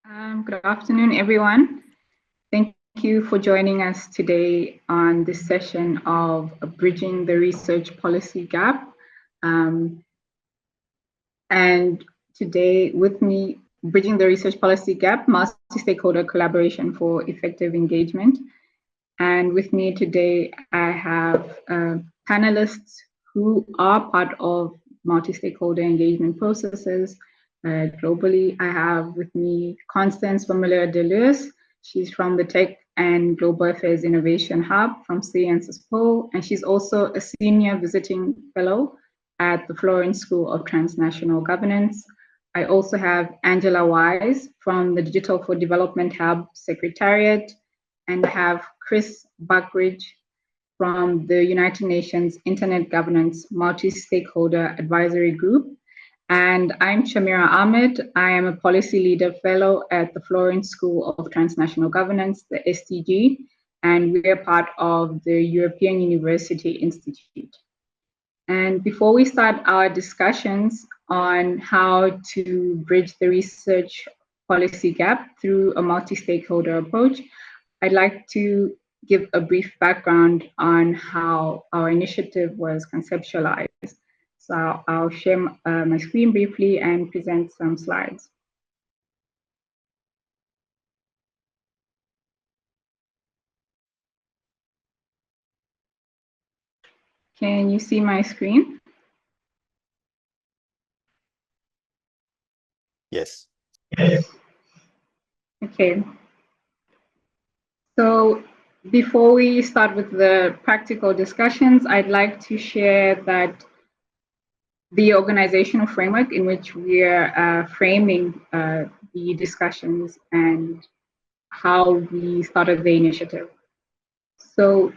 Good afternoon, everyone. Thank you for joining us today on this session of Bridging the Research Policy Gap. And today with me, Bridging the Research Policy Gap, multi-stakeholder collaboration for effective engagement. And with me today, I have panelists who are part of multi-stakeholder engagement processes globally. I have with me Constance Familiar-Deleuze. She's from the Tech and Global Affairs Innovation Hub from SciencesPo, and she's also a senior visiting fellow at the Florence School of Transnational Governance. I also have Angela Wise from the Digital for Development Hub Secretariat, and have Chris Buckridge from the United Nations Internet Governance Multi-Stakeholder Advisory Group. And I'm Shamira Ahmed. I am a Policy Leader Fellow at the Florence School of Transnational Governance, the STG, and we are part of the European University Institute. And before we start our discussions on how to bridge the research policy gap through a multi-stakeholder approach, I'd like to give a brief background on how our initiative was conceptualized. So I'll share my screen briefly and present some slides. Can you see my screen? Yes. Okay. So before we start with the practical discussions, I'd like to share that the organizational framework in which we are framing the discussions and how we started the initiative. So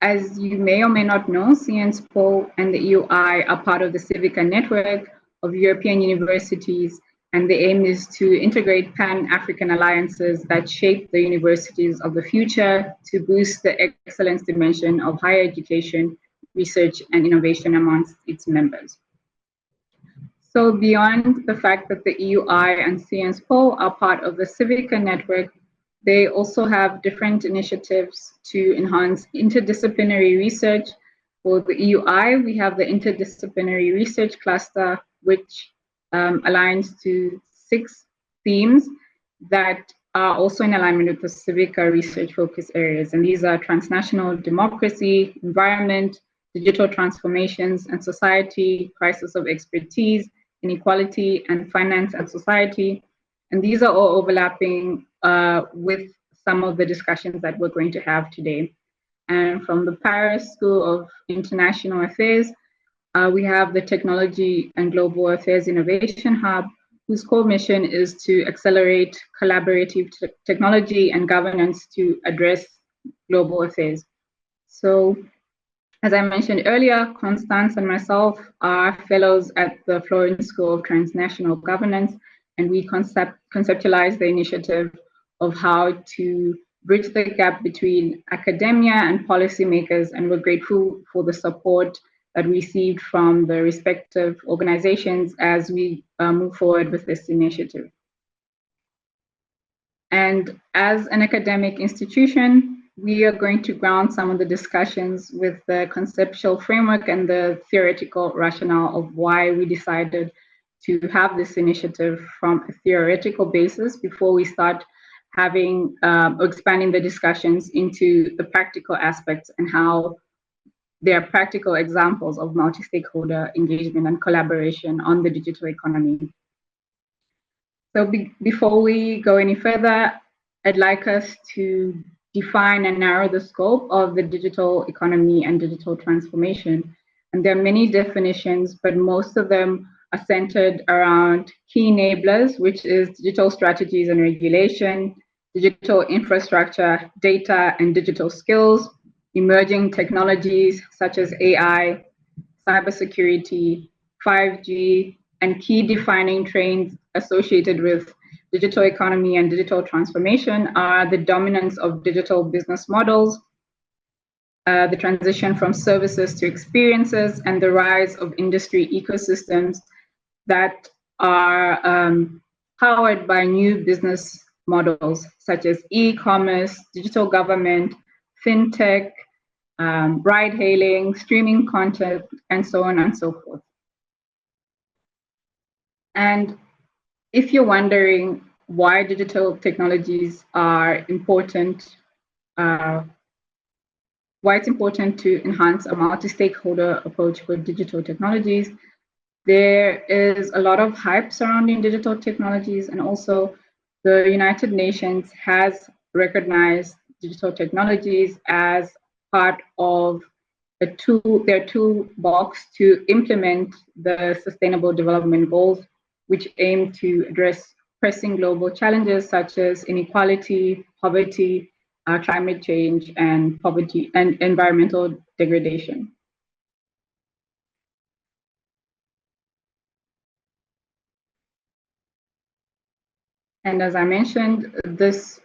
as you may or may not know, SciencesPo and the EUI are part of the Civica network of European universities, and the aim is to integrate Pan-African alliances that shape the universities of the future to boost the excellence dimension of higher education, research, and innovation amongst its members. So beyond the fact that the EUI and SciencesPo are part of the Civica network, they also have different initiatives to enhance interdisciplinary research. For the EUI, we have the Interdisciplinary Research Cluster, which aligns to 6 themes that are also in alignment with the Civica research focus areas. And these are transnational democracy, environment, digital transformations and society, crisis of expertise, inequality, and finance and society. And these are all overlapping with some of the discussions that we're going to have today. And from the Paris School of International Affairs, we have the Technology and Global Affairs Innovation Hub, whose core mission is to accelerate collaborative technology and governance to address global affairs. So, as I mentioned earlier, Constance and myself are fellows at the Florence School of Transnational Governance, and we conceptualize the initiative of how to bridge the gap between academia and policymakers, and we're grateful for the support that we received from the respective organizations as we move forward with this initiative. And as an academic institution, we are going to ground some of the discussions with the conceptual framework and the theoretical rationale of why we decided to have this initiative from a theoretical basis before we start having or expanding the discussions into the practical aspects and how there are practical examples of multi-stakeholder engagement and collaboration on the digital economy. So before we go any further, I'd like us to define and narrow the scope of the digital economy and digital transformation. And there are many definitions, but most of them are centered around key enablers, which is digital strategies and regulation, digital infrastructure, data and digital skills, emerging technologies such as AI, cybersecurity, 5G, and key defining trends associated with digital economy and digital transformation are the dominance of digital business models, the transition from services to experiences, and the rise of industry ecosystems that are powered by new business models such as e-commerce, digital government, fintech, ride-hailing, streaming content, and so on and so forth. And if you're wondering why digital technologies are important, why it's important to enhance a multi-stakeholder approach for digital technologies, there is a lot of hype surrounding digital technologies, and also the United Nations has recognized digital technologies as part of their toolbox to implement the Sustainable Development Goals, which aim to address pressing global challenges such as inequality, poverty, climate change, and poverty and environmental degradation. And as I mentioned, this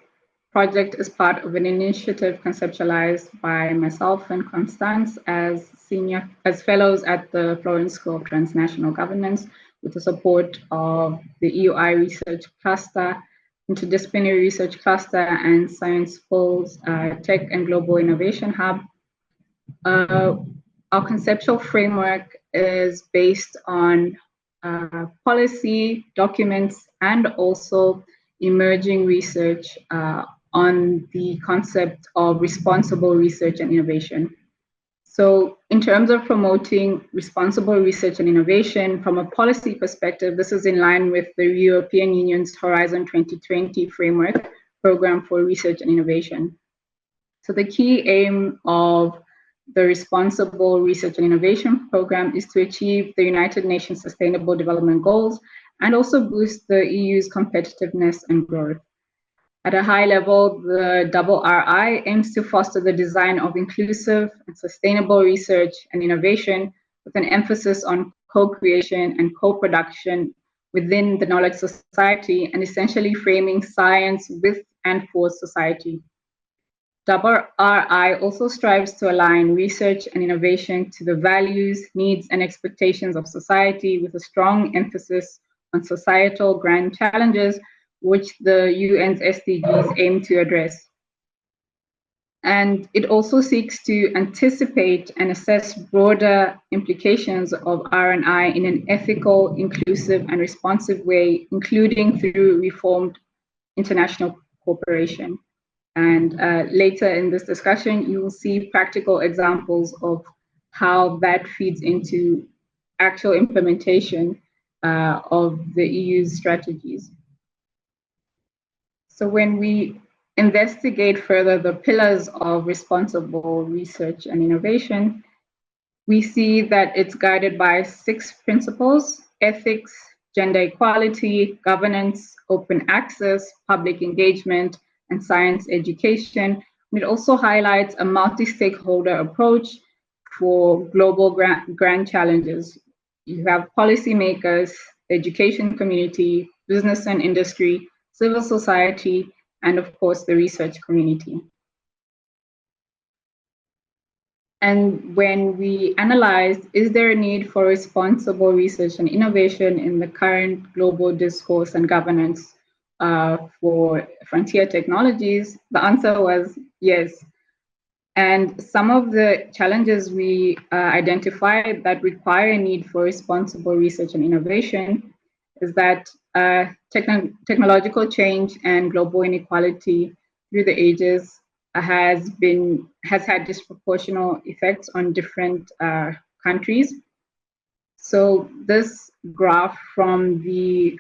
project is part of an initiative conceptualized by myself and Constance as fellows at the Florence School of Transnational Governance, with the support of the EUI Research Cluster, Interdisciplinary Research Cluster, and SciencesPo's Tech and Global Innovation Hub. Our conceptual framework is based on policy documents and also emerging research on the concept of responsible research and innovation. So in terms of promoting responsible research and innovation from a policy perspective, this is in line with the European Union's Horizon 2020 framework program for research and innovation. So the key aim of the Responsible Research and Innovation Program is to achieve the United Nations Sustainable Development Goals and also boost the EU's competitiveness and growth. At a high level, the RRI aims to foster the design of inclusive and sustainable research and innovation with an emphasis on co-creation and co-production within the knowledge society and essentially framing science with and for society. RRI also strives to align research and innovation to the values, needs, and expectations of society with a strong emphasis on societal grand challenges which the UN's SDGs aim to address. And it also seeks to anticipate and assess broader implications of R&I in an ethical, inclusive, and responsive way, including through reformed international cooperation. And later in this discussion, you will see practical examples of how that feeds into actual implementation of the EU's strategies. So when we investigate further the pillars of responsible research and innovation, we see that it's guided by 6 principles: ethics, gender equality, governance, open access, public engagement, and science education. It also highlights a multi-stakeholder approach for global grand challenges. You have policymakers, the education community, business and industry, civil society, and of course, the research community. And when we analyzed, is there a need for responsible research and innovation in the current global discourse and governance for frontier technologies? The answer was yes. And some of the challenges we identified that require a need for responsible research and innovation is that technological change and global inequality through the ages has had disproportional effects on different countries. So this graph from the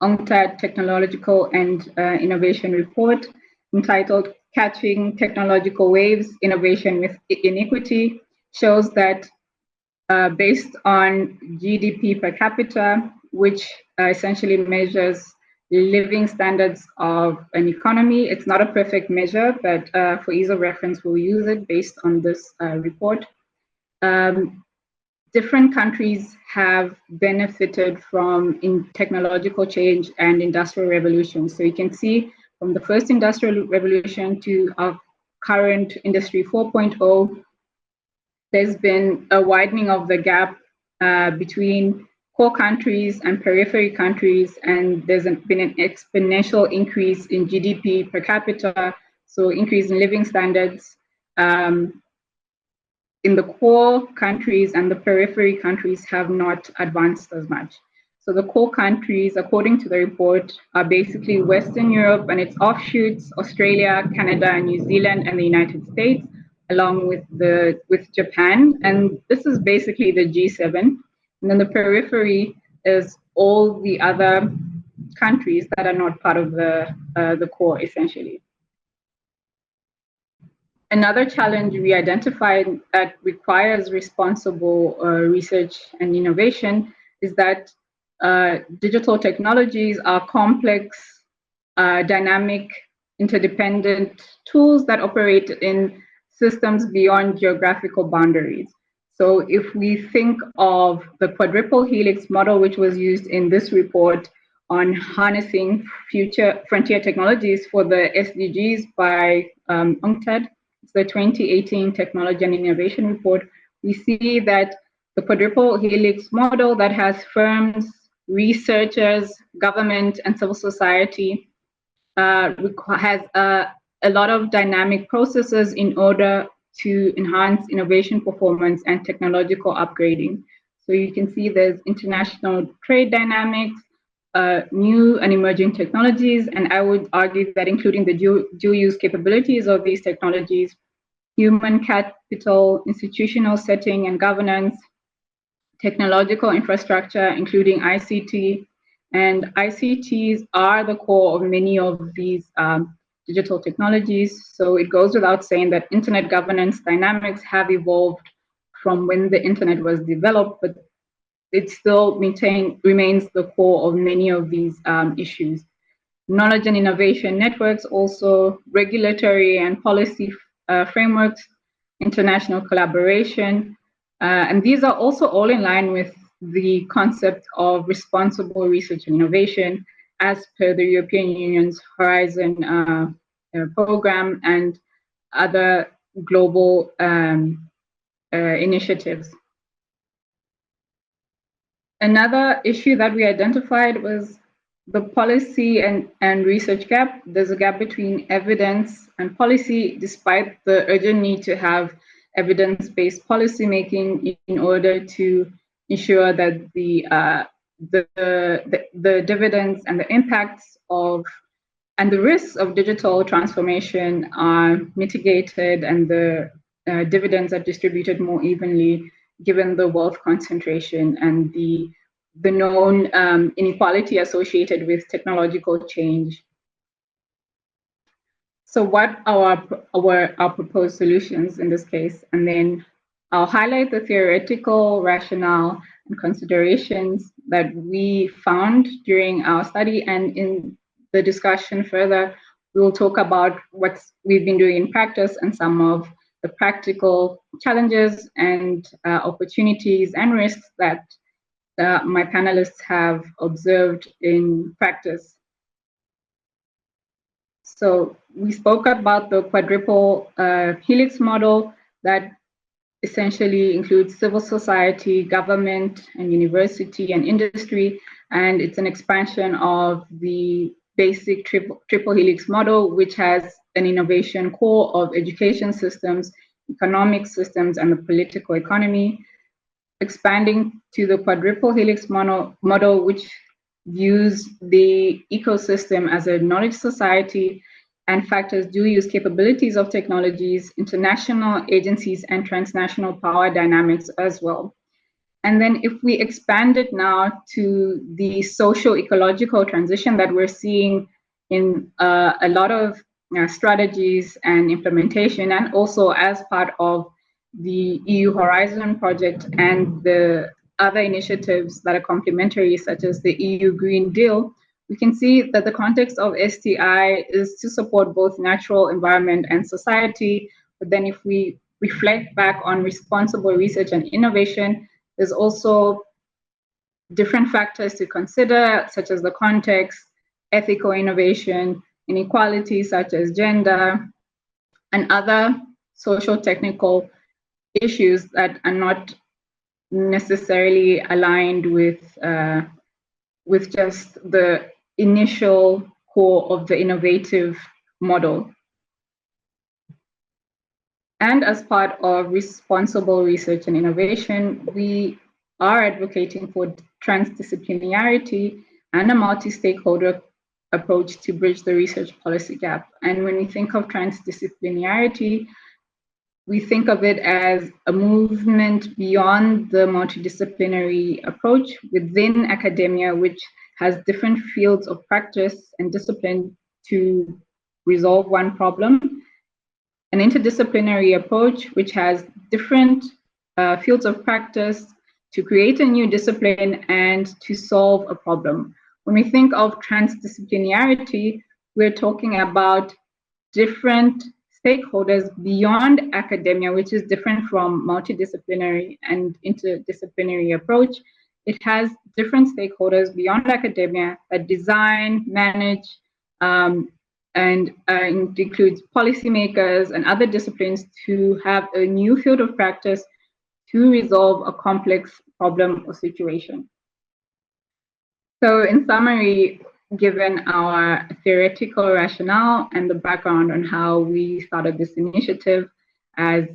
UNCTAD Technological and Innovation Report entitled Catching Technological Waves, Innovation with Inequity shows that based on GDP per capita, which essentially measures living standards of an economy. It's not a perfect measure, but for ease of reference, we'll use it based on this report. Different countries have benefited from technological change and industrial revolution. So you can see from the first industrial revolution to our current Industry 4.0, there's been a widening of the gap between core countries and periphery countries, and there's been an exponential increase in GDP per capita, so increase in living standards in the core countries, and the periphery countries have not advanced as much. So the core countries, according to the report, are basically Western Europe and its offshoots, Australia, Canada, New Zealand, and the United States, along with Japan. And this is basically the G7. And then the periphery is all the other countries that are not part of the core, essentially. Another challenge we identified that requires responsible research and innovation is that digital technologies are complex, dynamic, interdependent tools that operate in systems beyond geographical boundaries. So if we think of the quadruple helix model, which was used in this report on harnessing future frontier technologies for the SDGs by UNCTAD, it's the 2018 Technology and Innovation Report, we see that the quadruple helix model that has firms, researchers, government, and civil society has a lot of dynamic processes in order to enhance innovation performance and technological upgrading. So you can see there's international trade dynamics, new and emerging technologies, and I would argue that including the dual use capabilities of these technologies, human capital, institutional setting and governance, technological infrastructure, including ICT, and ICTs are the core of many of these digital technologies. So it goes without saying that internet governance dynamics have evolved from when the internet was developed, but it still remains the core of many of these issues. Knowledge and innovation networks, also regulatory and policy frameworks, international collaboration, and these are also all in line with the concept of responsible research and innovation as per the European Union's Horizon program and other global initiatives. Another issue that we identified was the policy and research gap. There's a gap between evidence and policy, despite the urgent need to have evidence-based policymaking in order to ensure that the dividends and the impacts of and the risks of digital transformation are mitigated and the dividends are distributed more evenly, given the wealth concentration and the known inequality associated with technological change. So what are our proposed solutions in this case? And then I'll highlight the theoretical rationale and considerations that we found during our study, and in the discussion further, we will talk about what we've been doing in practice and some of the practical challenges and opportunities and risks that my panelists have observed in practice. So we spoke about the quadruple helix model that essentially includes civil society, government, and university and industry, and it's an expansion of the basic triple helix model, which has an innovation core of education systems, economic systems, and the political economy, expanding to the quadruple helix model, which views the ecosystem as a knowledge society and factors dual use capabilities of technologies, international agencies, and transnational power dynamics as well. And then if we expand it now to the socio-ecological transition that we're seeing in a lot of strategies and implementation, and also as part of the EU Horizon project and the other initiatives that are complementary, such as the EU Green Deal, we can see that the context of STI is to support both natural environment and society. But then if we reflect back on responsible research and innovation, there's also different factors to consider, such as the context, ethical innovation, inequalities such as gender, and other social technical issues that are not necessarily aligned with just the initial core of the innovative model. And as part of responsible research and innovation, we are advocating for transdisciplinarity and a multi-stakeholder approach to bridge the research policy gap. And when we think of transdisciplinarity, we think of it as a movement beyond the multidisciplinary approach within academia, which has different fields of practice and discipline to resolve one problem. An interdisciplinary approach, which has different fields of practice to create a new discipline and to solve a problem. When we think of transdisciplinarity, we're talking about different stakeholders beyond academia, which is different from multidisciplinary and interdisciplinary approach. It has different stakeholders beyond academia that design, manage, and it includes policymakers and other disciplines to have a new field of practice to resolve a complex problem or situation. So in summary, given our theoretical rationale and the background on how we started this initiative as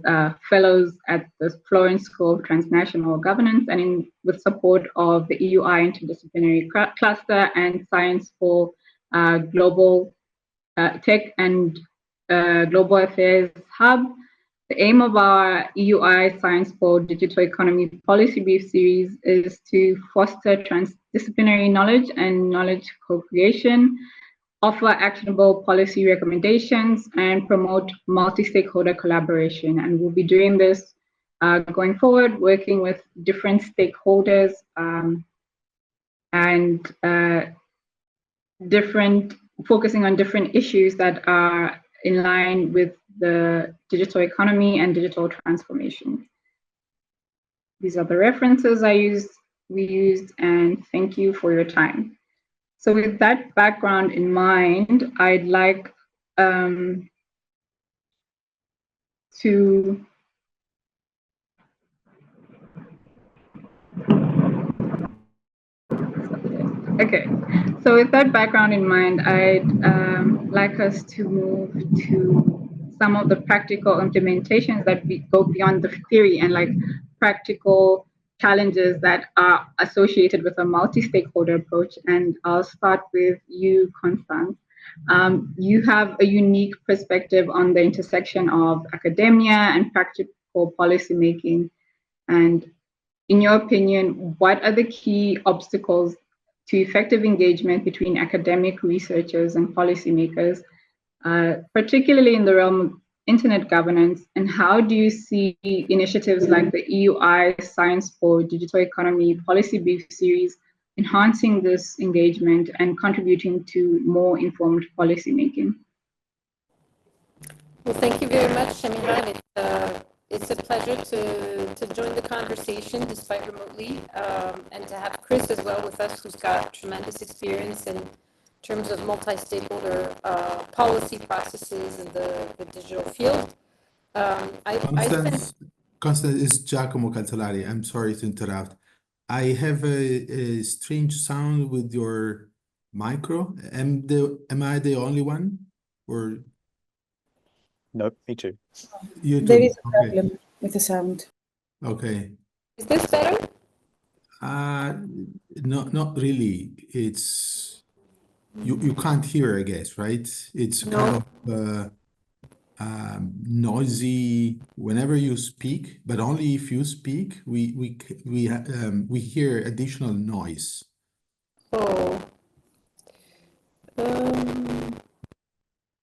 fellows at the Florence School of Transnational Governance and with support of the EUI Interdisciplinary Cluster and SciencesPo Global Tech and Global Affairs Hub, the aim of our EUI SciencesPo Digital Economy Policy Brief Series is to foster transdisciplinary knowledge and knowledge co-creation, offer actionable policy recommendations, and promote multi-stakeholder collaboration. And we'll be doing this going forward, working with different stakeholders and focusing on different issues that are in line with the digital economy and digital transformation. These are the references we used, and thank you for your time. So with that background in mind, I'd like to Okay, so with that background in mind, I'd like us to move to some of the practical implementations that go beyond the theory and like practical challenges that are associated with a multi-stakeholder approach. And I'll start with you, Constance. You have a unique perspective on the intersection of academia and practical policymaking. And in your opinion, what are the key obstacles to effective engagement between academic researchers and policymakers, particularly in the realm of internet governance, and how do you see initiatives like the EUI SciencesPo Digital Economy Policy Brief Series enhancing this engagement and contributing to more informed policymaking? Well, thank you very much, Shamihan. It's a pleasure to join the conversation despite remotely, and to have Chris as well with us, who's got tremendous experience in terms of multi-stakeholder policy processes in the digital field. Constance, is Giacomo Calzolari. I'm sorry to interrupt. I have a strange sound with your micro. Am I the only one? Or nope, me too. You too? There is a problem with the sound. Okay. Is this better? No, not really. It's you can't hear, I guess, right? It's kind of noisy whenever you speak, but only if you speak, we hear additional noise. Oh.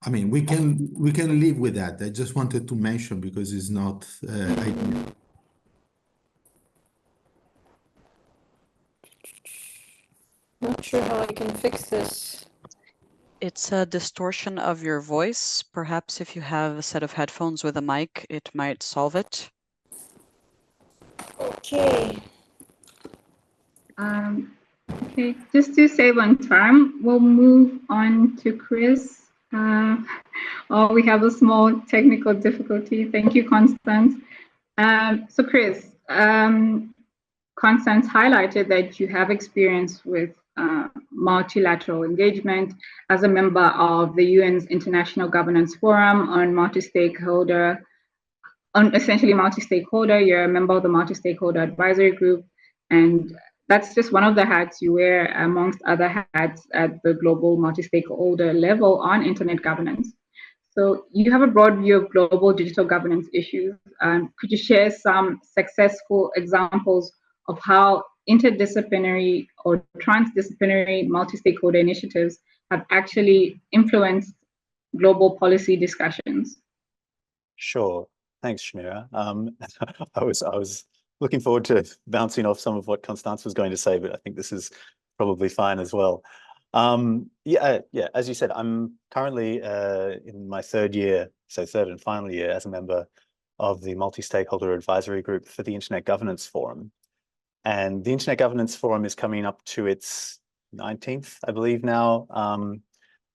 I mean, we can live with that. I just wanted to mention because it's not ideal. Not sure how I can fix this. It's a distortion of your voice. Perhaps if you have a set of headphones with a mic, it might solve it. Okay. Okay, just to save on time, we'll move on to Chris. We have a small technical difficulty. Thank you, Constance. So Chris, Constance highlighted that you have experience with multilateral engagement as a member of the UN's International Governance Forum on multi-stakeholder, essentially multi-stakeholder. You're a member of the multi-stakeholder advisory group, and that's just one of the hats you wear amongst other hats at the global multi-stakeholder level on internet governance. So you have a broad view of global digital governance issues. Could you share some successful examples of how interdisciplinary or transdisciplinary multi-stakeholder initiatives have actually influenced global policy discussions? Sure. Thanks, Shamira. I was looking forward to bouncing off some of what Constance was going to say, but I think this is probably fine as well. Yeah, as you said, I'm currently in my third and final year as a member of the multi-stakeholder advisory group for the Internet Governance Forum. And the Internet Governance Forum is coming up to its 19th, I believe now,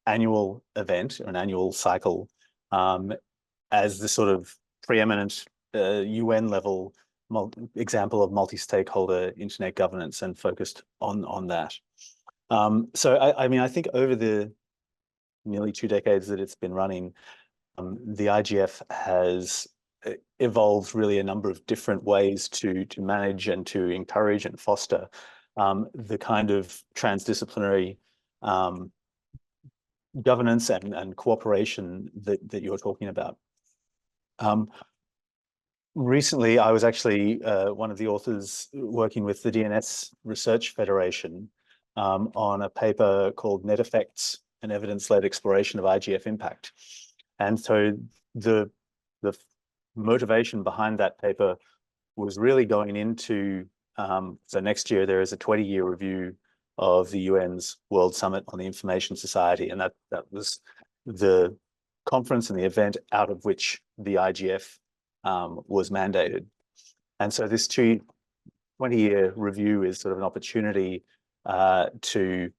annual event, or an annual cycle, as the sort of preeminent UN level example of multi-stakeholder internet governance, and focused on that. So I mean, I think over the nearly 2 decades that it's been running, the IGF has evolved really a number of different ways to manage and to encourage and foster the kind of transdisciplinary governance and cooperation that you're talking about. Recently, I was actually one of the authors working with the DNS Research Federation on a paper called Net Effects, an evidence-led exploration of IGF impact. And so the motivation behind that paper was really going into, so next year there is a 20-year review of the UN's World Summit on the Information Society, and that was the conference and the event out of which the IGF was mandated. And so this 20-year review is sort of an opportunity to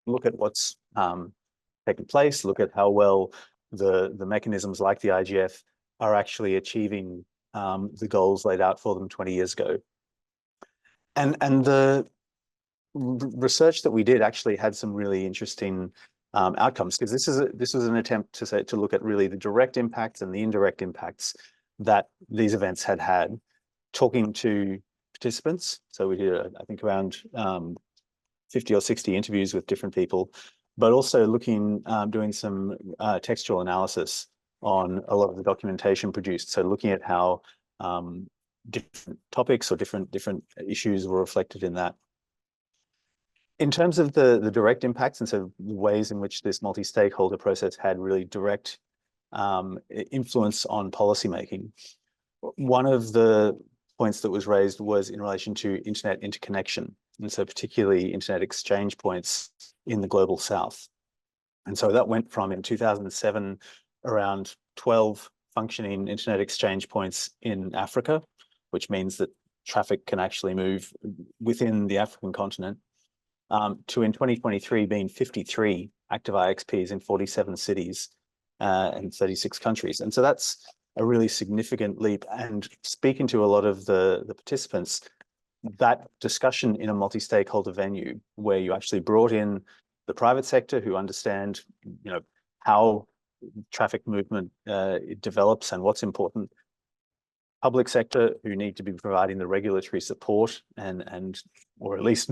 look at what's taken place, look at how well the mechanisms like the IGF are actually achieving the goals laid out for them 20 years ago. And the research that we did actually had some really interesting outcomes, because this was an attempt to look at really the direct impacts and the indirect impacts that these events had, talking to participants. So we did, I think, around 50 or 60 interviews with different people, but also doing some textual analysis on a lot of the documentation produced. So looking at how different topics or different issues were reflected in that. In terms of the direct impacts, and so the ways in which this multi-stakeholder process had really direct influence on policymaking, one of the points that was raised was in relation to internet interconnection, and so particularly internet exchange points in the global south. And so that went from, in 2007, around 12 functioning internet exchange points in Africa, which means that traffic can actually move within the African continent, to in 2023 being 53 active IXPs in 47 cities and 36 countries. And so that's a really significant leap. And speaking to a lot of the participants, that discussion in a multi-stakeholder venue where you actually brought in the private sector who understand, you know, how traffic movement it develops and what's important, public sector who need to be providing the regulatory support and or at least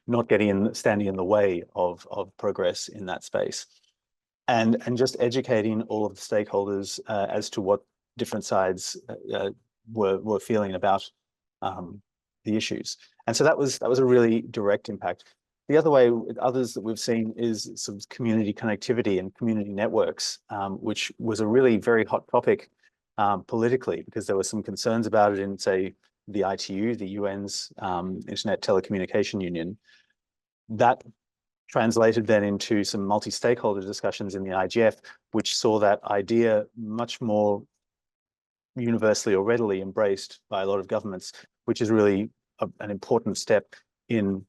not standing in the way of progress in that space, and just educating all of the stakeholders as to what different sides were feeling about the issues. And so that was a really direct impact. The other way, others that we've seen, is some community connectivity and community networks, which was a really very hot topic politically, because there were some concerns about it in, say, the ITU, the UN's Internet Telecommunication Union. That translated then into some multi-stakeholder discussions in the IGF, which saw that idea much more universally or readily embraced by a lot of governments, which is really an important step in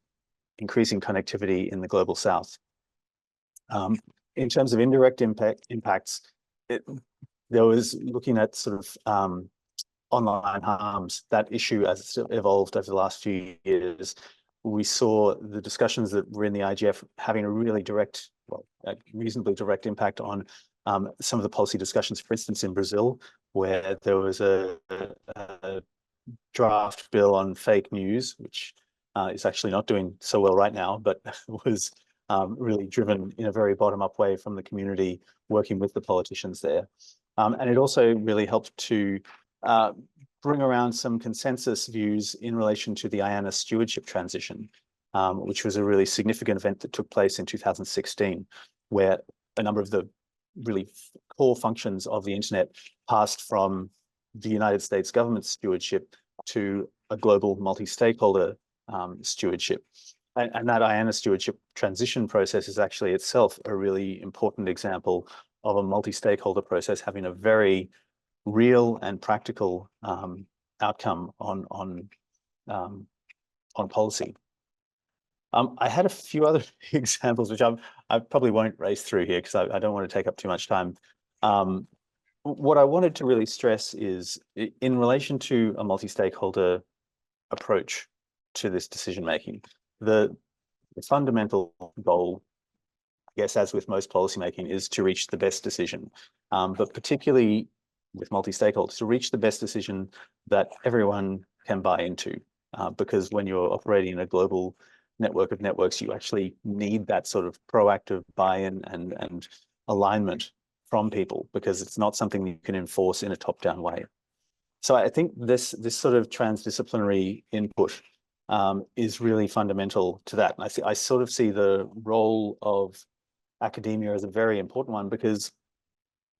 increasing connectivity in the global south. In terms of indirect impacts, there was looking at sort of online harms, that issue as it's evolved over the last few years, we saw the discussions that were in the IGF having a really direct, well, a reasonably direct impact on some of the policy discussions, for instance, in Brazil, where there was a draft bill on fake news, which is actually not doing so well right now, but was really driven in a very bottom-up way from the community working with the politicians there. And it also really helped to bring around some consensus views in relation to the IANA stewardship transition, which was a really significant event that took place in 2016, where a number of the really core functions of the internet passed from the United States government's stewardship to a global multi-stakeholder stewardship. And that IANA stewardship transition process is actually itself a really important example of a multi-stakeholder process having a very real and practical outcome on policy. I had a few other examples, which I probably won't race through here because I don't want to take up too much time. What I wanted to really stress is in relation to a multi-stakeholder approach to this decision-making, the fundamental goal, I guess, as with most policymaking, is to reach the best decision, but particularly with multi-stakeholders, to reach the best decision that everyone can buy into, because when you're operating in a global network of networks, you actually need that sort of proactive buy-in and alignment from people, because it's not something you can enforce in a top-down way. So I think this sort of transdisciplinary input is really fundamental to that. And I sort of see the role of academia as a very important one, because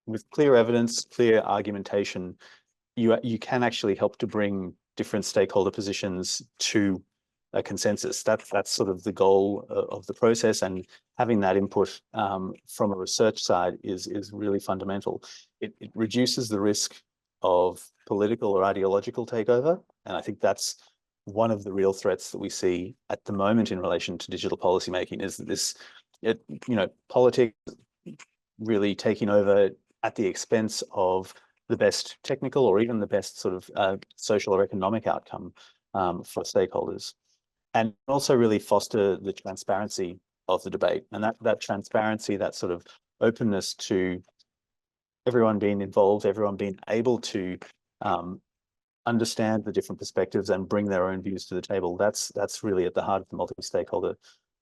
with clear evidence, clear argumentation, you can actually help to bring different stakeholder positions to a consensus. That's sort of the goal of the process, and having that input from a research side is really fundamental. It reduces the risk of political or ideological takeover, and I think that's one of the real threats that we see at the moment in relation to digital policymaking, is that this, politics really taking over at the expense of the best technical or even the best sort of social or economic outcome for stakeholders, and also really foster the transparency of the debate. And that transparency, that sort of openness to everyone being involved, everyone being able to understand the different perspectives and bring their own views to the table, that's really at the heart of the multi-stakeholder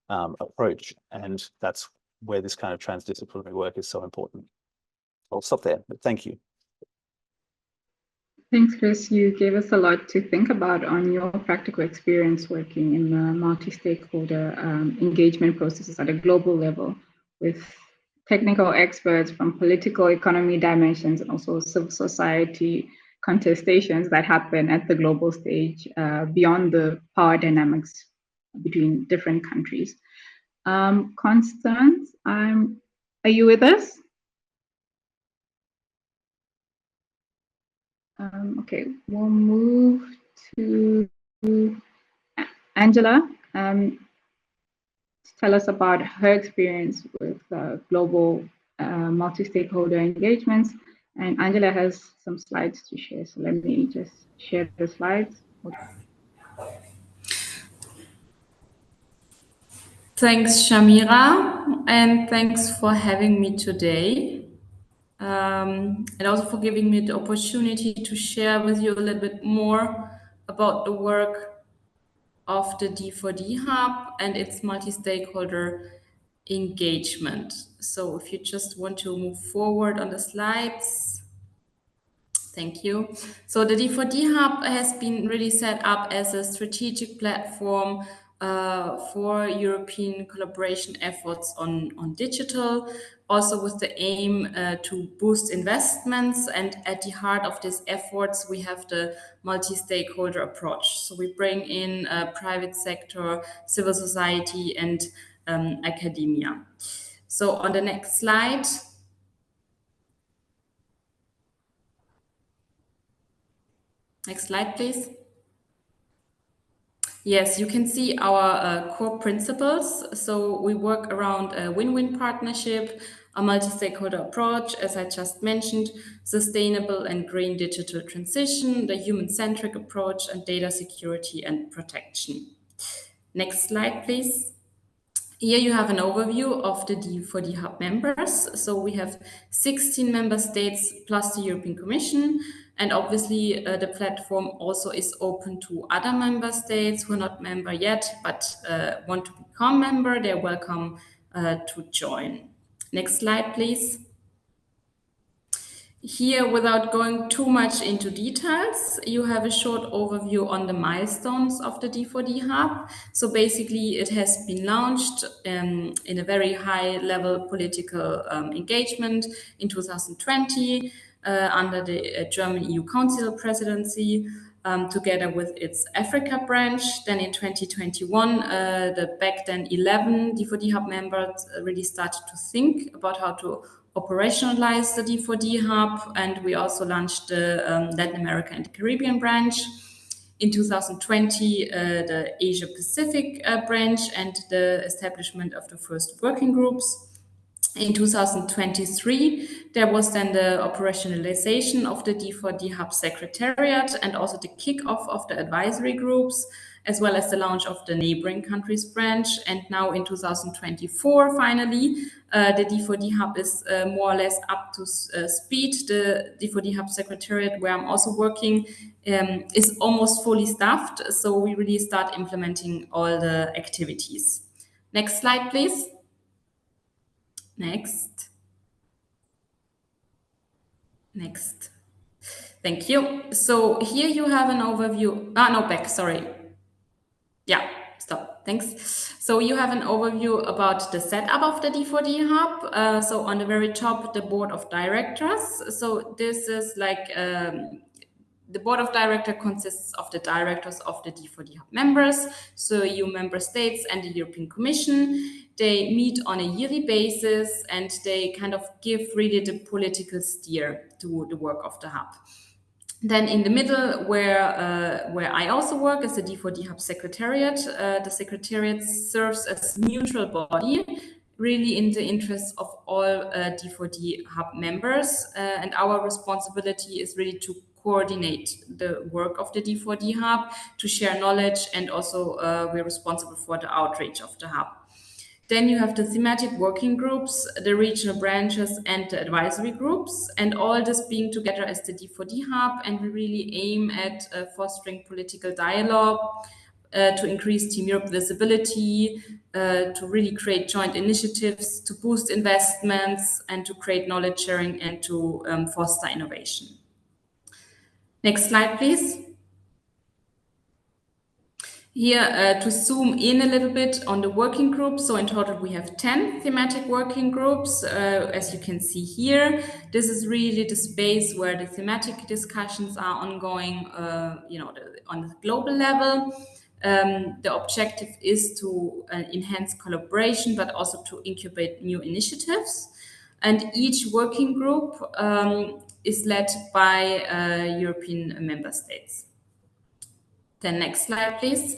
approach. And that's where this kind of transdisciplinary work is so important. I'll stop there, but thank you. Thanks, Chris. You gave us a lot to think about on your practical experience working in the multi-stakeholder engagement processes at a global level with technical experts from political economy dimensions and also civil society contestations that happen at the global stage beyond the power dynamics between different countries. Constance, are you with us? Okay, we'll move to Angela. Tell us about her experience with global multi-stakeholder engagements. And Angela has some slides to share. So let me just share the slides. Thanks, Shamira, and thanks for having me today. And also for giving me the opportunity to share with you a little bit more about the work of the D4D Hub and its multi-stakeholder engagement. So if you just want to move forward on the slides. Thank you. So the D4D Hub has been really set up as a strategic platform for European collaboration efforts on digital, also with the aim to boost investments. And at the heart of these efforts, we have the multi-stakeholder approach. So we bring in private sector, civil society, and academia. So on the next slide. Next slide, please. Yes, you can see our core principles. So we work around a win-win partnership, a multi-stakeholder approach, as I just mentioned, sustainable and green digital transition, the human-centric approach, and data security and protection. Next slide, please. Here you have an overview of the D4D Hub members. So we have 16 member states plus the European Commission. And obviously the platform also is open to other member states who are not member yet, but want to become member. They're welcome to join. Next slide, please. Here, without going too much into details, you have a short overview on the milestones of the D4D Hub. So basically, it has been launched in a very high-level political engagement in 2020 under the German EU Council presidency, together with its Africa branch. Then in 2021, the back then 11 D4D Hub members really started to think about how to operationalize the D4D Hub, and we also launched the Latin America and the Caribbean branch. In 2020, the Asia Pacific branch and the establishment of the first working groups. In 2023, there was then the operationalization of the D4D Hub Secretariat and also the kickoff of the advisory groups, as well as the launch of the neighboring countries branch. And now in 2024, finally, the D4D Hub is more or less up to speed. The D4D Hub Secretariat, where I'm also working, is almost fully staffed. So we really start implementing all the activities. Next slide, please. Next. Thank you. So here you have an overview. Sorry. Yeah, stop. Thanks. So you have an overview about the setup of the D4D Hub. So on the very top, the board of directors. So this is like the board of directors consists of the directors of the D4D Hub members, so EU member states and the European Commission. They meet on a yearly basis and they kind of give really the political steer to the work of the hub. Then in the middle, where I also work, is the D4D Hub Secretariat. The Secretariat serves as neutral body, really in the interest of all D4D Hub members. And our responsibility is really to coordinate the work of the D4D Hub, to share knowledge, and also we're responsible for the outreach of the hub. Then you have the thematic working groups, the regional branches, and the advisory groups, and all this being together as the D4D Hub. And we really aim at fostering political dialogue, to increase Team Europe visibility, to really create joint initiatives, to boost investments, and to create knowledge sharing and to foster innovation. Next slide, please. Here, to zoom in a little bit on the working groups. So in total, we have 10 thematic working groups, as you can see here. This is really the space where the thematic discussions are ongoing, on the global level. The objective is to enhance collaboration, but also to incubate new initiatives. And each working group is led by European member states. Then next slide, please.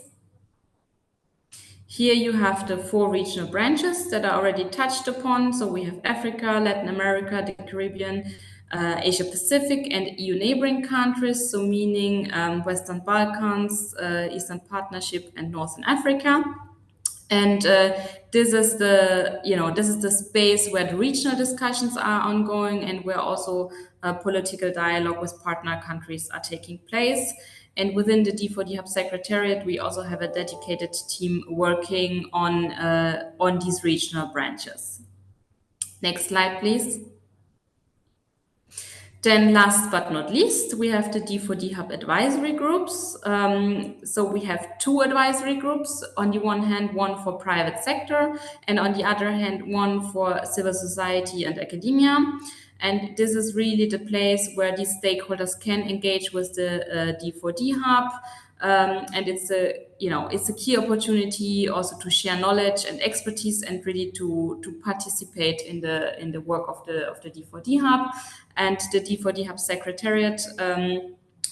Here you have the 4 regional branches that are already touched upon. So we have Africa, Latin America, the Caribbean, Asia Pacific, and EU neighboring countries. So meaning Western Balkans, Eastern Partnership, and Northern Africa. And this is the space where the regional discussions are ongoing and where also political dialogue with partner countries are taking place. And within the D4D Hub Secretariat, we also have a dedicated team working on these regional branches. Next slide, please. Then last but not least, we have the D4D Hub advisory groups. So we have 2 advisory groups. On the one hand, one for private sector, and on the other hand, one for civil society and academia. And this is really the place where these stakeholders can engage with the D4D Hub. And it's a key opportunity also to share knowledge and expertise and really to participate in the work of the D4D Hub. And the D4D Hub Secretariat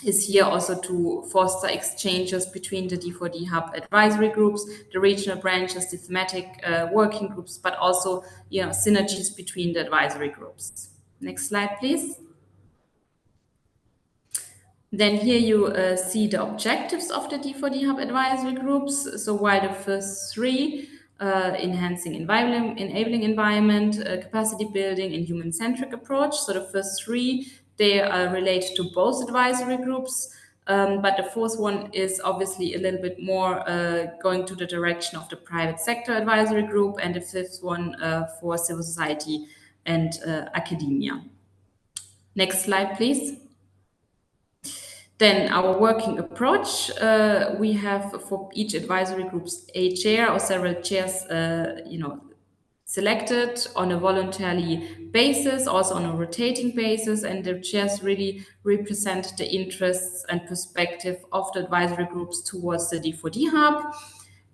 is here also to foster exchanges between the D4D Hub advisory groups, the regional branches, the thematic working groups, but also, you know, synergies between the advisory groups. Next slide, please. Then here you see the objectives of the D4D Hub advisory groups. So while the first three, enhancing enabling environment, capacity building, and human-centric approach. So the first three, they relate to both advisory groups. But the fourth one is obviously a little bit more going to the direction of the private sector advisory group, and the fifth one for civil society and academia. Next slide, please. Then our working approach, we have for each advisory groups a chair or several chairs, you know, selected on a voluntary basis, also on a rotating basis, and the chairs really represent the interests and perspective of the advisory groups towards the D4D Hub.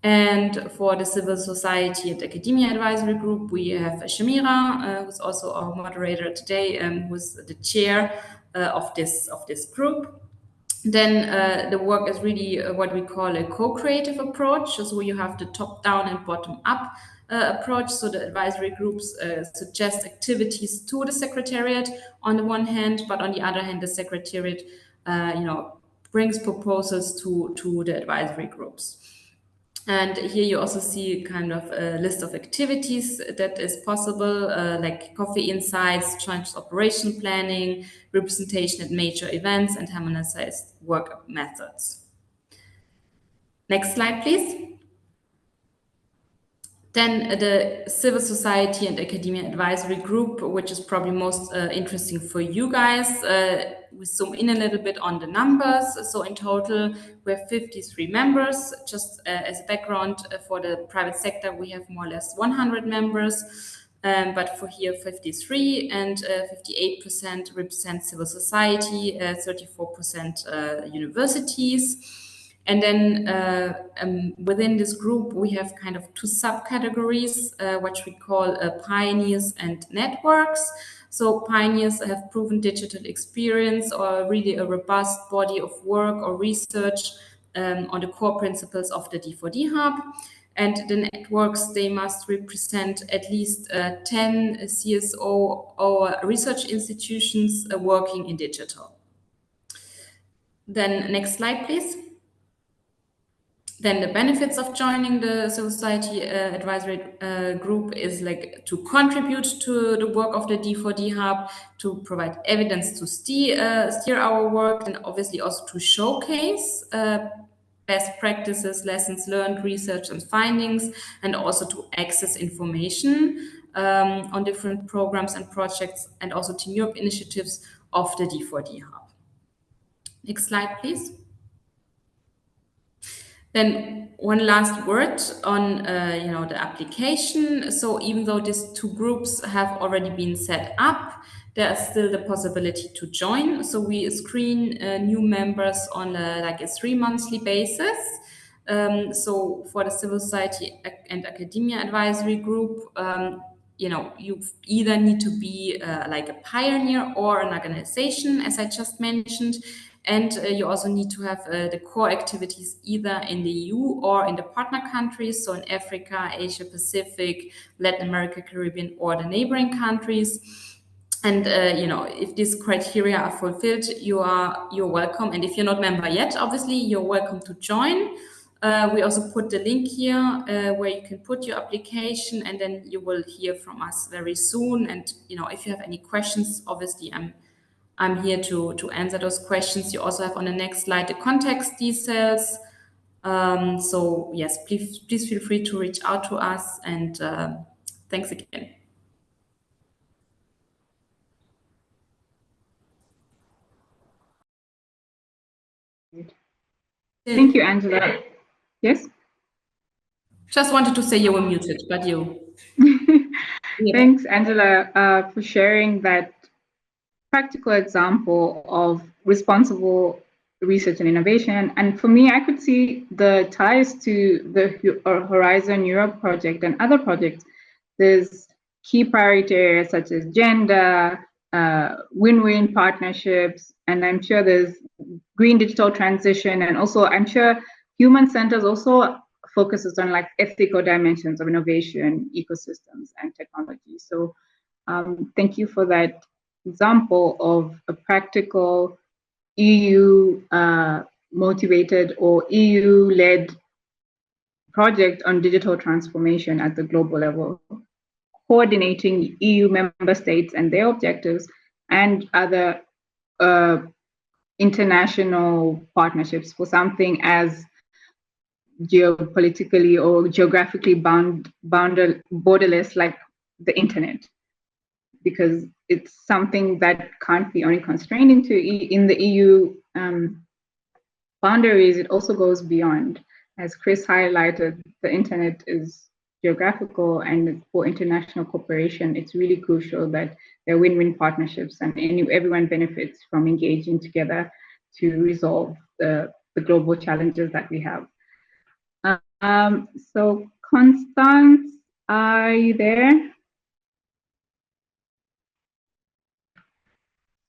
And for the civil society and academia advisory group, we have Shamira, who's also our moderator today, who's the chair of this group. Then the work is really what we call a co-creative approach. So you have the top-down and bottom-up approach. So the advisory groups suggest activities to the secretariat on the one hand, but on the other hand, the secretariat, you know, brings proposals to the advisory groups. And here you also see kind of a list of activities that is possible, like coffee insights, joint operation planning, representation at major events, and harmonized work methods. Next slide, please. Then the civil society and academia advisory group, which is probably most interesting for you guys. We zoom in a little bit on the numbers. So in total, we have 53 members. Just as a background, for the private sector, we have more or less 100 members. But for here, 53 and 58% represent civil society, 34% universities. And then within this group, we have kind of two subcategories, which we call pioneers and networks. So pioneers have proven digital experience or really a robust body of work or research on the core principles of the D4D Hub. And the networks, they must represent at least 10 CSO or research institutions working in digital. Then next slide, please. Then the benefits of joining the civil society advisory group is like to contribute to the work of the D4D Hub, to provide evidence to steer our work, and obviously also to showcase best practices, lessons learned, research and findings, and also to access information on different programs and projects, and also Team Europe initiatives of the D4D Hub. Next slide, please. Then one last word on you know, the application. So even though these two groups have already been set up, there is still the possibility to join. So we screen new members on like a 3-monthly basis. So for the civil society and academia advisory group, you know, you either need to be like a pioneer or an organization, as I just mentioned. And you also need to have the core activities either in the EU or in the partner countries, so in Africa, Asia Pacific, Latin America, Caribbean, or the neighboring countries. And you know, if these criteria are fulfilled, you're welcome. And if you're not a member yet, obviously you're welcome to join. We also put the link here where you can put your application, and then you will hear from us very soon. And you know, if you have any questions, obviously I'm here to answer those questions. You also have on the next slide the context details. So yes, please feel free to reach out to us, and thanks again. Thank you, Angela. Yes? Just wanted to say you were muted, but you. Yeah. Thanks, Angela, for sharing that practical example of responsible research and innovation. And for me, I could see the ties to the Horizon Europe project and other projects. There's key priority areas such as gender, win-win partnerships, and I'm sure there's green digital transition, and also I'm sure human centers also focuses on like ethical dimensions of innovation, ecosystems, and technology. So thank you for that example of a practical EU motivated or EU-led project on digital transformation at the global level, coordinating EU member states and their objectives and other international partnerships for something as geopolitically or geographically borderless like the internet, because it's something that can't be only constrained into in the EU boundaries. It also goes beyond. As Chris highlighted, the internet is geographical, and for international cooperation, it's really crucial that there are win-win partnerships and everyone benefits from engaging together to resolve the global challenges that we have. So Constance, are you there?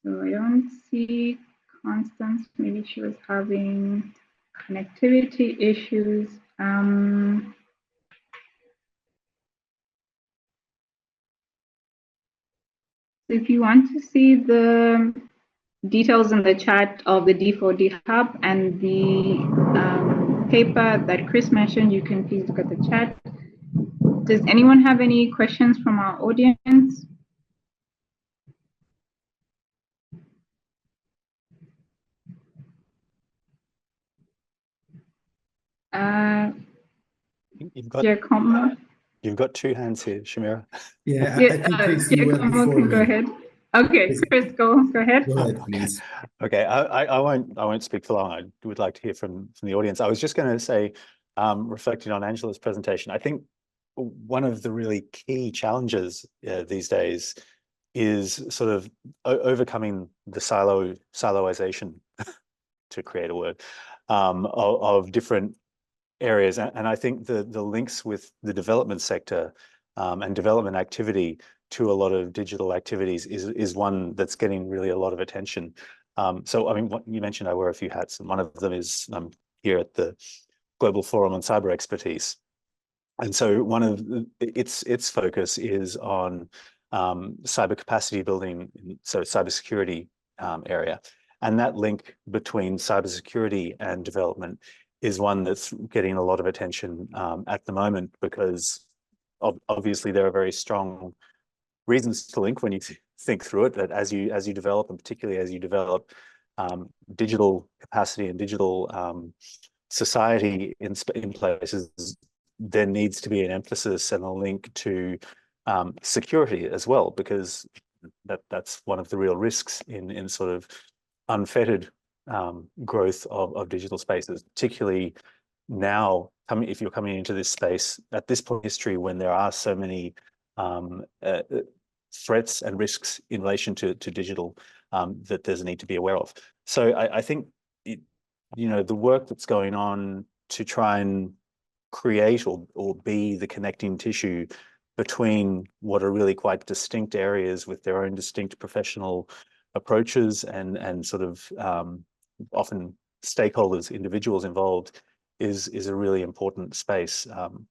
So I don't see Constance. Maybe she was having connectivity issues. If you want to see the details in the chat of the D4D Hub and the paper that Chris mentioned, you can please look at the chat. Does anyone have any questions from our audience? You've got two hands here, Shamira. Yeah, I think Chris, you were before me. Go ahead. Okay, Chris, go ahead. Go ahead, please. Okay, I won't speak for long. I would like to hear from the audience. I was just going to say, reflecting on Angela's presentation, I think one of the really key challenges these days is sort of overcoming the siloization, to create a word, of different areas. And I think the links with the development sector and development activity to a lot of digital activities is one that's getting really a lot of attention. So, I mean, what you mentioned, I wear a few hats, and one of them is here at the Global Forum on Cyber Expertise. And so one of its focus is on cyber capacity building, so cybersecurity area. And that link between cybersecurity and development is one that's getting a lot of attention at the moment, because obviously there are very strong reasons to link when you think through it, that as you develop, and particularly as you develop digital capacity and digital society in places, there needs to be an emphasis and a link to security as well, because that's one of the real risks in sort of unfettered growth of digital spaces, particularly now, if you're coming into this space at this point in history when there are so many threats and risks in relation to digital that there's a need to be aware of. So I think, the work that's going on to try and create or be the connecting tissue between what are really quite distinct areas with their own distinct professional approaches and sort of often stakeholders, individuals involved, is a really important space.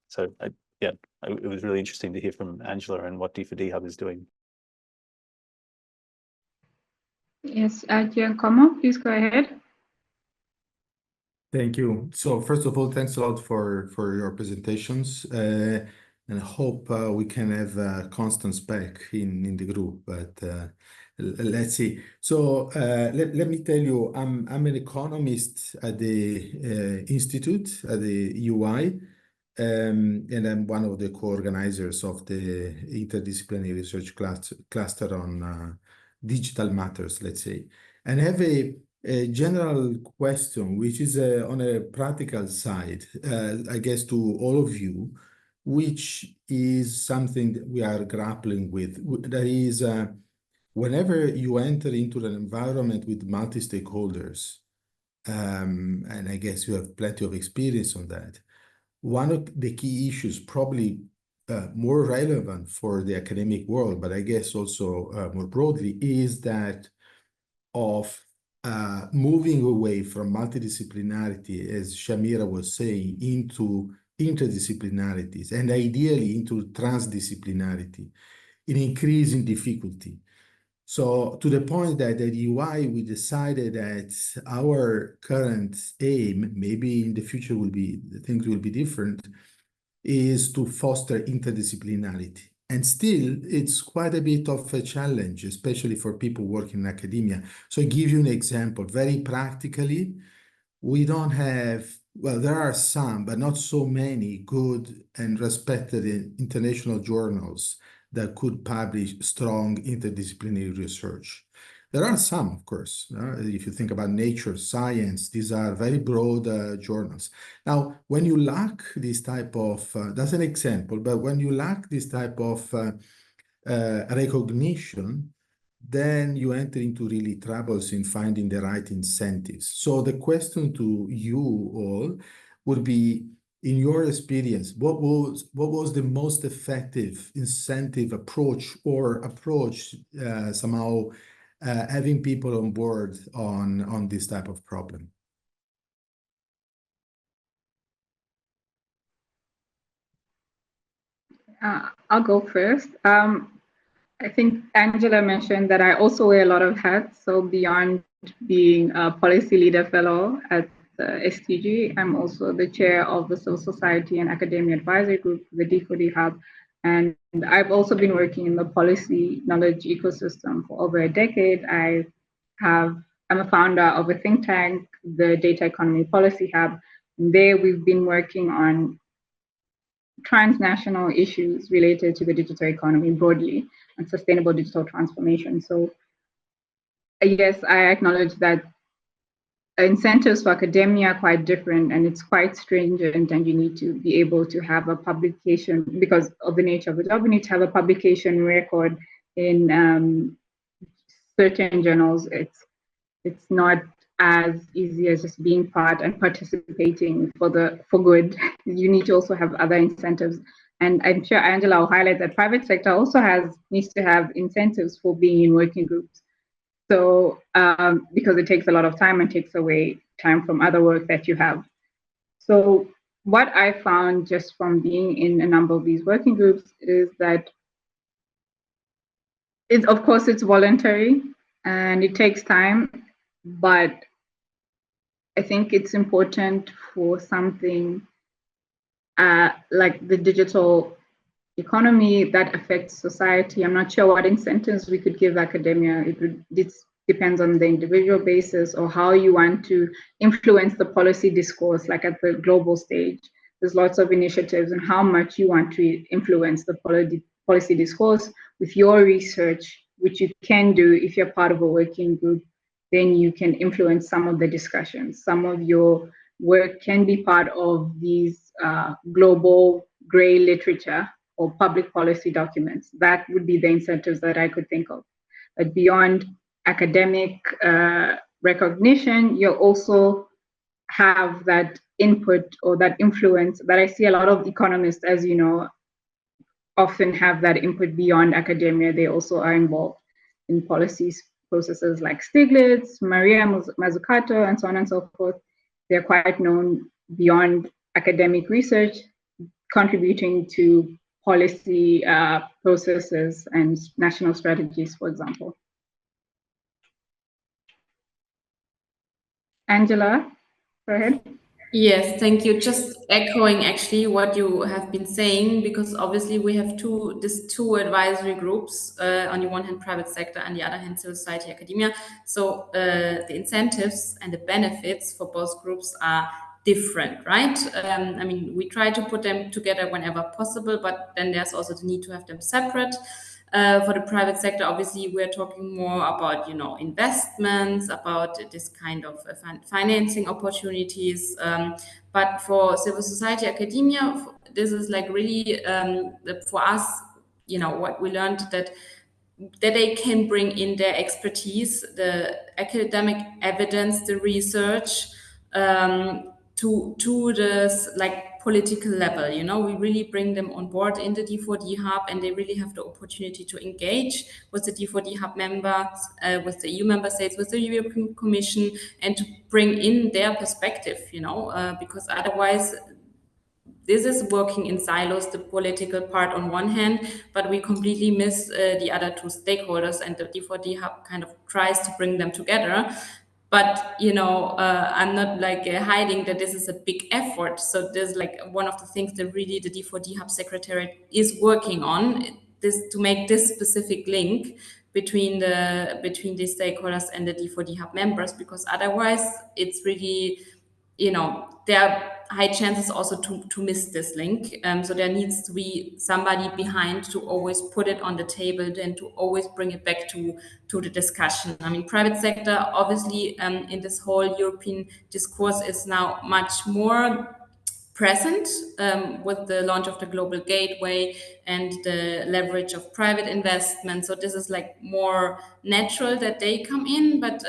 So it was really interesting to hear from Angela and what D4D Hub is doing. Yes, Giacomo, please go ahead. Thank you. So first of all, thanks a lot for your presentations, and I hope we can have Constance back in the group, but let's see. So let me tell you, I'm an economist at the institute at the EUI, and I'm one of the co-organizers of the interdisciplinary research cluster on digital matters, let's say. And I have a general question, which is on a practical side, I guess, to all of you, which is something that we are grappling with. That is, whenever you enter into an environment with multi-stakeholders, and I guess you have plenty of experience on that, one of the key issues, probably more relevant for the academic world, but I guess also more broadly, is that of moving away from multidisciplinarity, as Shamira was saying, into interdisciplinarities and ideally into transdisciplinarity, an increase in difficulty. So to the point that at EUI, we decided that our current aim, maybe in the future things will be different, is to foster interdisciplinarity. And still, it's quite a bit of a challenge, especially for people working in academia. So I give you an example. Very practically, we don't have, well, there are some, but not so many good and respected international journals that could publish strong interdisciplinary research. There are some, of course. If you think about Nature, Science, these are very broad journals. Now, when you lack this type of, that's an example, but when you lack this type of recognition, then you enter into really troubles in finding the right incentives. So the question to you all would be, in your experience, what was the most effective incentive approach somehow having people on board on this type of problem? I'll go first. I think Angela mentioned that I also wear a lot of hats. So beyond being a policy leader fellow at STG, I'm also the chair of the Civil Society and Academia Advisory Group, the D4D Hub. And I've also been working in the policy knowledge ecosystem for over a decade. I'm a founder of a think tank, the Data Economy Policy Hub. And there we've been working on transnational issues related to the digital economy broadly and sustainable digital transformation. So yes, I acknowledge that incentives for academia are quite different, and it's quite stringent, and you need to be able to have a publication, because of the nature of the job, you need to have a publication record in certain journals. It's not as easy as just being part and participating for good. You need to also have other incentives. And I'm sure Angela will highlight that private sector also needs to have incentives for being in working groups. So because it takes a lot of time and takes away time from other work that you have. So what I found just from being in a number of these working groups is that of course it's voluntary and it takes time, but I think it's important for something like the digital economy that affects society. I'm not sure what incentives we could give academia. It depends on the individual basis or how you want to influence the policy discourse, like at the global stage. There's lots of initiatives and how much you want to influence the policy discourse with your research, which you can do if you're part of a working group. Then you can influence some of the discussions. Some of your work can be part of these global gray literature or public policy documents. That would be the incentives that I could think of. But beyond academic recognition, you also have that input or that influence that I see a lot of economists, as you know, often have that input beyond academia. They also are involved in policies processes like Stiglitz, Maria Mazzucato, and so on and so forth. They're quite known beyond academic research, contributing to policy processes and national strategies, for example. Angela, go ahead. Yes, thank you. Just echoing actually what you have been saying, because obviously we have these two advisory groups, on the one hand private sector, on the other hand civil society academia. So the incentives and the benefits for both groups are different, right? I mean, we try to put them together whenever possible, but then there's also the need to have them separate. For the private sector, obviously, we're talking more about, investments, about this kind of financing opportunities. But for civil society academia, this is like really, for us, what we learned that they can bring in their expertise, the academic evidence, the research, to this, like political level. You know, we really bring them on board in the D4D hub, and they really have the opportunity to engage with the D4D hub members, with the EU member states, with the European Commission, and to bring in their perspective, you know, because otherwise this is working in silos, the political part on one hand, but we completely miss the other two stakeholders, and the D4D hub kind of tries to bring them together. But, you know, I'm not like hiding that this is a big effort. So there's like one of the things that really the D4D hub secretariat is working on, this to make this specific link between the stakeholders and the D4D hub members, because otherwise it's really, you know, there are high chances also to miss this link. So there needs to be somebody behind to always put it on the table and to always bring it back to the discussion. I mean, private sector, obviously, in this whole European discourse is now much more present with the launch of the global gateway and the leverage of private investment. So this is like more natural that they come in, but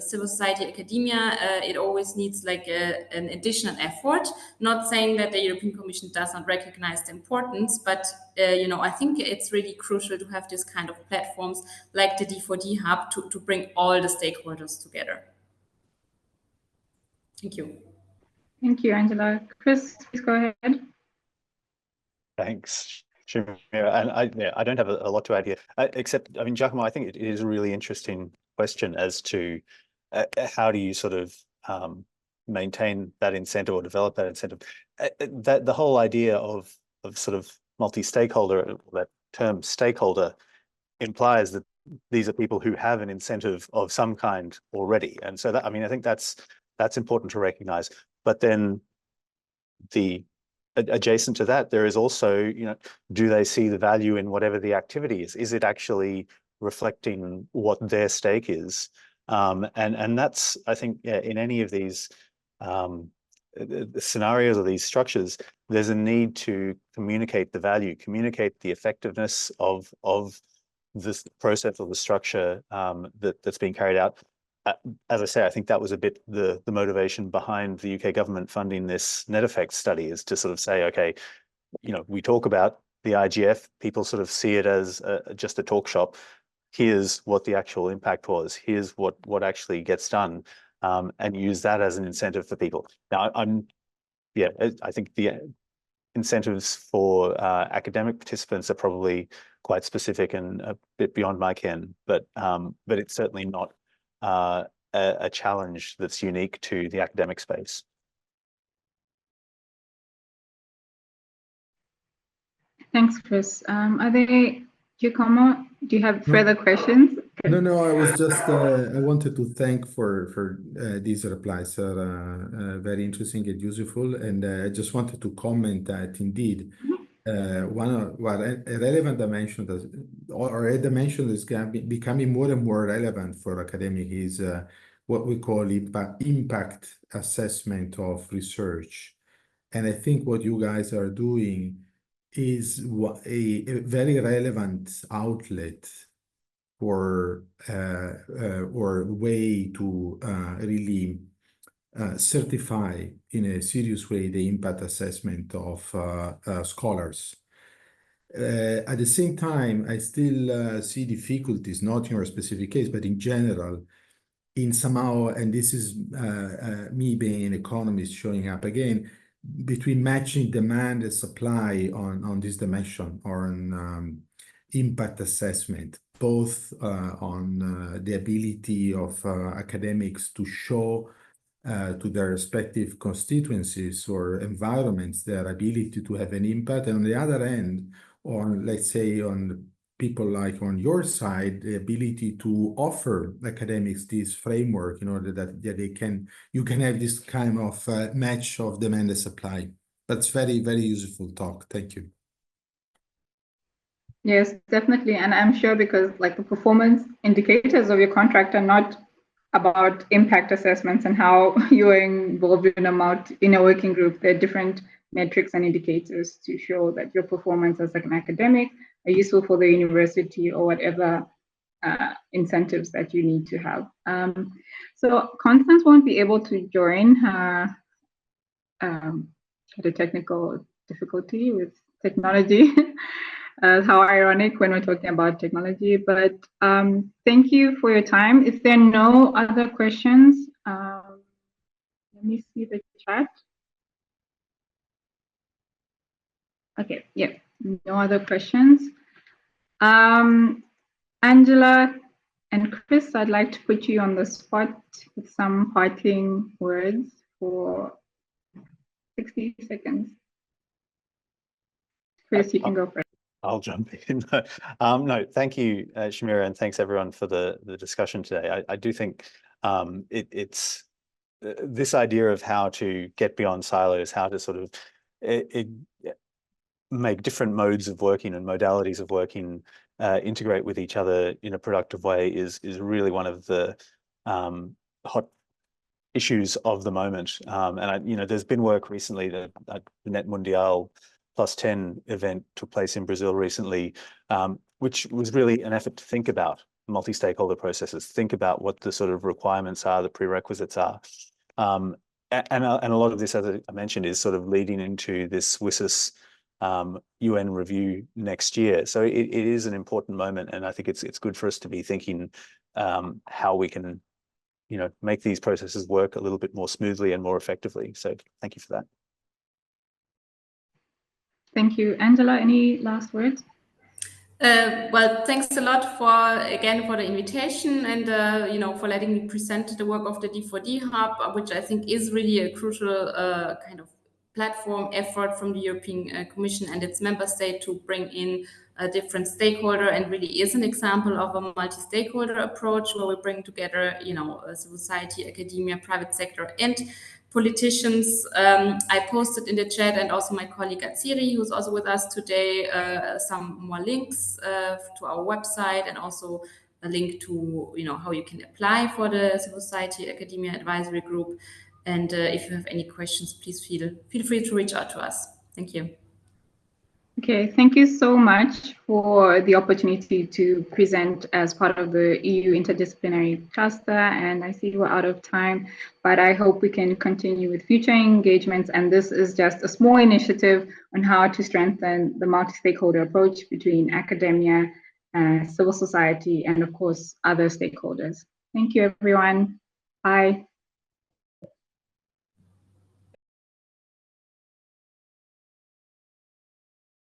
civil society, academia, it always needs like an additional effort. Not saying that the European Commission does not recognize the importance, but you know, I think it's really crucial to have this kind of platforms like the D4D hub to bring all the stakeholders together. Thank you. Thank you, Angela. Chris, please go ahead. Thanks, Shamira. And I don't have a lot to add here, except, I mean, Giacomo, I think it is a really interesting question as to how do you sort of maintain that incentive or develop that incentive. That the whole idea of sort of multi-stakeholder, that term stakeholder, implies that these are people who have an incentive of some kind already. And so that, I mean, I think that's important to recognize. But then the adjacent to that, there is also, you know, do they see the value in whatever the activity is? Is it actually reflecting what their stake is? And that's, I think, yeah, in any of these scenarios or these structures, there's a need to communicate the value, communicate the effectiveness of this process or the structure that's being carried out. As I say, I think that was a bit the motivation behind the UK government funding this net effect study, is to sort of say, okay, you know, we talk about the IGF, people sort of see it as just a talk shop. Here's what the actual impact was. Here's what actually gets done, and use that as an incentive for people. Now, I think the incentives for academic participants are probably quite specific and a bit beyond my ken, but it's certainly not a challenge that's unique to the academic space. Thanks, Chris. Giacomo, do you have further questions? No, I was just, I wanted to thank for these replies are very interesting and useful. And I just wanted to comment that indeed, a relevant dimension or a dimension that's becoming more and more relevant for academic is what we call impact assessment of research. And I think what you guys are doing is a very relevant outlet or way to really certify in a serious way the impact assessment of scholars. At the same time, I still see difficulties, not in your specific case, but in general, in somehow, and this is me being an economist showing up again, between matching demand and supply on this dimension or on impact assessment, both on the ability of academics to show to their respective constituencies or environments their ability to have an impact, and on the other end, on, let's say, on people like on your side, the ability to offer academics this framework in order that you can have this kind of match of demand and supply. That's very, very useful talk. Thank you. Yes, definitely. And I'm sure because like the performance indicators of your contract are not about impact assessments and how you're involved in a working group. There are different metrics and indicators to show that your performance as an academic are useful for the university or whatever incentives that you need to have. So Constance won't be able to join her had a technical difficulty with technology. How ironic when we're talking about technology, but thank you for your time. If there are no other questions, let me see the chat. Okay, yeah, no other questions. Angela and Chris, I'd like to put you on the spot with some parting words for 60 seconds. Chris, you can go first. I'll jump in. No, thank you, Shamira, and thanks everyone for the discussion today. I do think it's this idea of how to get beyond silos, how to sort of make different modes of working and modalities of working integrate with each other in a productive way is really one of the hot issues of the moment. And there's been work recently that the Net Mundial +10 event took place in Brazil recently, which was really an effort to think about multi-stakeholder processes, think about what the sort of requirements are, the prerequisites are. And a lot of this, as I mentioned, is sort of leading into this WSIS UN review next year. So it is an important moment, and I think it's good for us to be thinking how we can make these processes work a little bit more smoothly and more effectively. So thank you for that. Thank you. Angela, any last words? Well, thanks a lot for the invitation and for letting me present the work of the D4D Hub, which I think is really a crucial kind of platform effort from the European Commission and its member state to bring in a different stakeholder, and really is an example of a multi-stakeholder approach where we bring together, civil society, academia, private sector, and politicians. I posted in the chat, and also my colleague Atsiri, who's also with us today, some more links to our website, and also a link to how you can apply for the civil society academia advisory group. And if you have any questions, please feel free to reach out to us. Thank you. Okay, thank you so much for the opportunity to present as part of the EU Interdisciplinary Cluster. And I see we're out of time, but I hope we can continue with future engagements. And this is just a small initiative on how to strengthen the multi-stakeholder approach between academia, civil society, and of course, other stakeholders. Thank you, everyone. Bye.